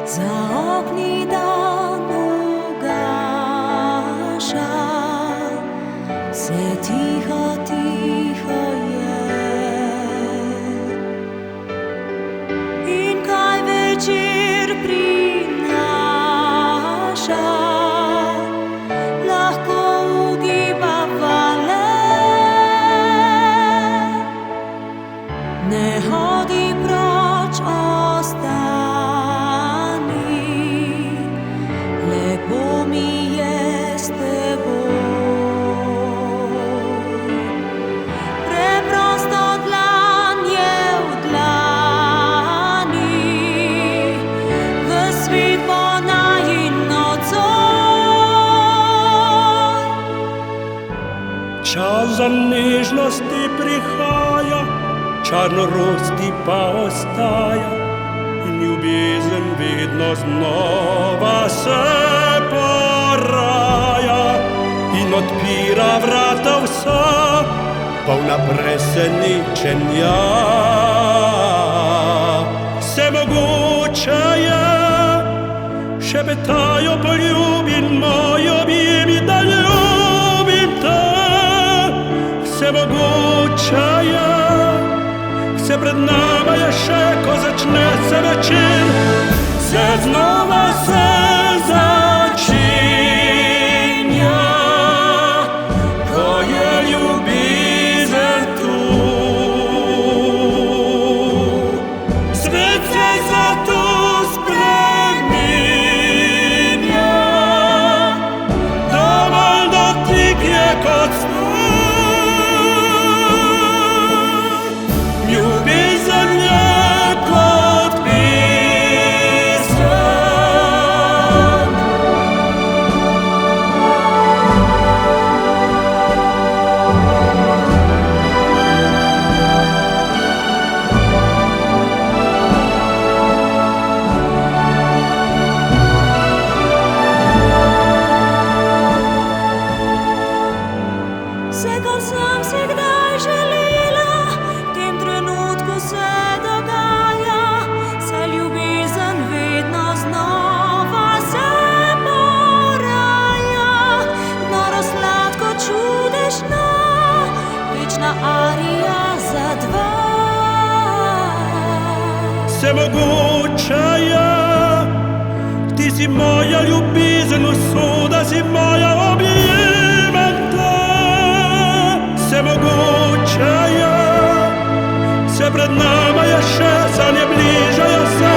za okni dan ugaša, se tiho, tiho je. In kaj večer prinaša, lahko ugibava le. Ne hodi proč, ostani, lepo mi je s teboj. Preprosto dlan je v dlani, v svet bo najin nocoj. Čas za nežnosti prihaja, čarnorosti pa ostaja, in ljubezen vedno znova se poraja in odpira vrata vsa, polna presenečenja. Vse mogoče je, šepetajo poljubin moj objemi, da ljubim te. Vse mogoče je, vse pred nama je še, ko začne se večer, vse znova se začenja, ko je ljubezen tu. Svet se zato spreminja, dovolj dotik je kot snu. Ljubezen je kot pesem. Vse, kar sem si kdaj želela, v tem trenutku se dogaja. Saj ljubezen vedno znova se poraja, noro sladko čudežna, večna arija za dva. Vse mogoče je, ti si moja ljubezen, usoda si moja, objemam te. Vse mogoče je, vse pred nama je še, sanje bližajo se.